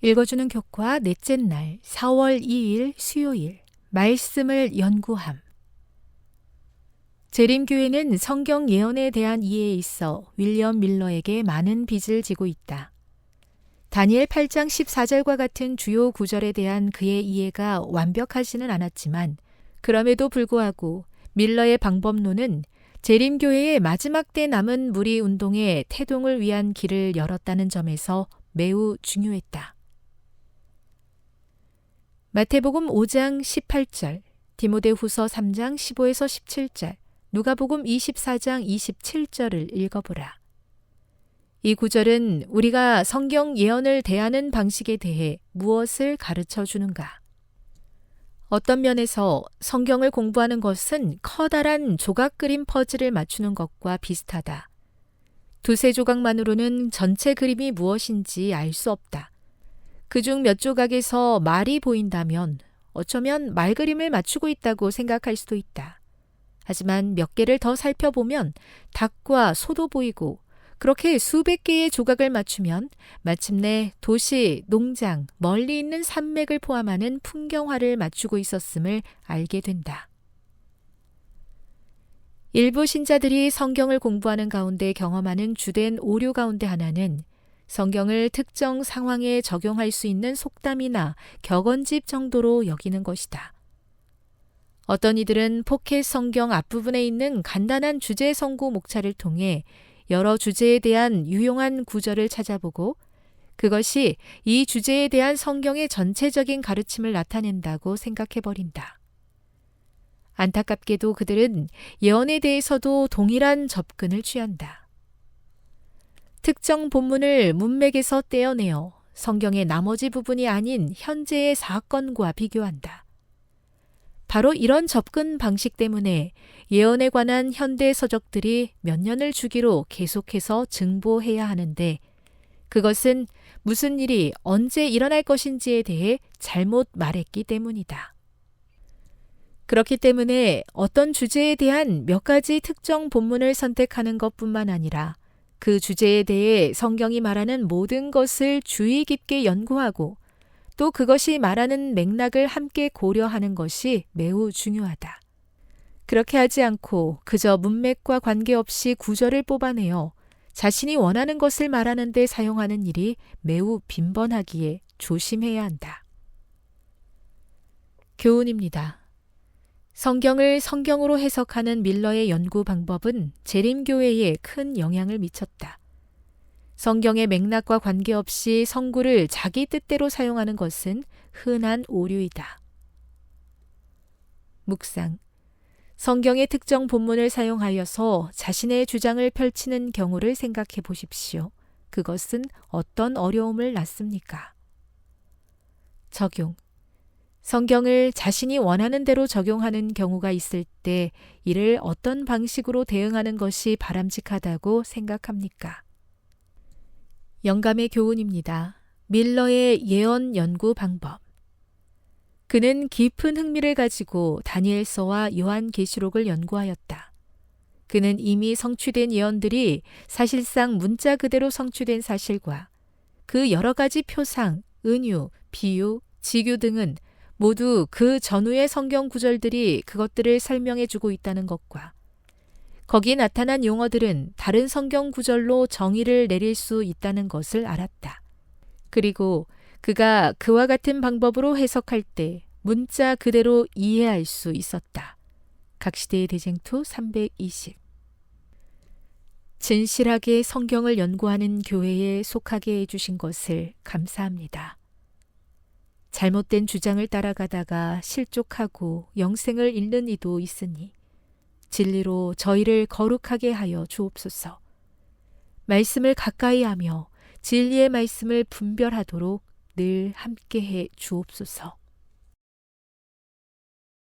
읽어주는 교과 넷째 날 4월 2일 수요일 말씀을 연구함. 재림교회는 성경 예언에 대한 이해에 있어 윌리엄 밀러에게 많은 빚을 지고 있다. 다니엘 8장 14절과 같은 주요 구절에 대한 그의 이해가 완벽하지는 않았지만 그럼에도 불구하고 밀러의 방법론은 재림교회의 마지막 때 남은 무리 운동의 태동을 위한 길을 열었다는 점에서 매우 중요했다. 마태복음 5장 18절, 디모데후서 3장 15에서 17절, 누가복음 24장 27절을 읽어보라. 이 구절은 우리가 성경 예언을 대하는 방식에 대해 무엇을 가르쳐 주는가? 어떤 면에서 성경을 공부하는 것은 커다란 조각 그림 퍼즐을 맞추는 것과 비슷하다. 두세 조각만으로는 전체 그림이 무엇인지 알 수 없다. 그중 몇 조각에서 말이 보인다면 어쩌면 말 그림을 맞추고 있다고 생각할 수도 있다. 하지만 몇 개를 더 살펴보면 닭과 소도 보이고 그렇게 수백 개의 조각을 맞추면 마침내 도시, 농장, 멀리 있는 산맥을 포함하는 풍경화를 맞추고 있었음을 알게 된다. 일부 신자들이 성경을 공부하는 가운데 경험하는 주된 오류 가운데 하나는 성경을 특정 상황에 적용할 수 있는 속담이나 격언집 정도로 여기는 것이다. 어떤 이들은 포켓 성경 앞부분에 있는 간단한 주제 성구 목차를 통해 여러 주제에 대한 유용한 구절을 찾아보고 그것이 이 주제에 대한 성경의 전체적인 가르침을 나타낸다고 생각해버린다. 안타깝게도 그들은 예언에 대해서도 동일한 접근을 취한다. 특정 본문을 문맥에서 떼어내어 성경의 나머지 부분이 아닌 현재의 사건과 비교한다. 바로 이런 접근 방식 때문에 예언에 관한 현대 서적들이 몇 년을 주기로 계속해서 증보해야 하는데 그것은 무슨 일이 언제 일어날 것인지에 대해 잘못 말했기 때문이다. 그렇기 때문에 어떤 주제에 대한 몇 가지 특정 본문을 선택하는 것뿐만 아니라 그 주제에 대해 성경이 말하는 모든 것을 주의 깊게 연구하고 또 그것이 말하는 맥락을 함께 고려하는 것이 매우 중요하다. 그렇게 하지 않고 그저 문맥과 관계없이 구절을 뽑아내어 자신이 원하는 것을 말하는 데 사용하는 일이 매우 빈번하기에 조심해야 한다. 교훈입니다. 성경을 성경으로 해석하는 밀러의 연구 방법은 재림교회에 큰 영향을 미쳤다. 성경의 맥락과 관계없이 성구를 자기 뜻대로 사용하는 것은 흔한 오류이다. 묵상. 성경의 특정 본문을 사용하여서 자신의 주장을 펼치는 경우를 생각해 보십시오. 그것은 어떤 어려움을 낳습니까? 적용. 성경을 자신이 원하는 대로 적용하는 경우가 있을 때 이를 어떤 방식으로 대응하는 것이 바람직하다고 생각합니까? 영감의 교훈입니다. 밀러의 예언 연구 방법. 그는 깊은 흥미를 가지고 다니엘서와 요한계시록을 연구하였다. 그는 이미 성취된 예언들이 사실상 문자 그대로 성취된 사실과 그 여러 가지 표상, 은유, 비유, 직유 등은 모두 그 전후의 성경 구절들이 그것들을 설명해주고 있다는 것과 거기에 나타난 용어들은 다른 성경 구절로 정의를 내릴 수 있다는 것을 알았다. 그리고 그가 그와 같은 방법으로 해석할 때 문자 그대로 이해할 수 있었다. 각시대의 대쟁투 320. 진실하게 성경을 연구하는 교회에 속하게 해주신 것을 감사합니다. 잘못된 주장을 따라가다가 실족하고 영생을 잃는 이도 있으니 진리로 저희를 거룩하게 하여 주옵소서. 말씀을 가까이 하며 진리의 말씀을 분별하도록 늘 함께해 주옵소서.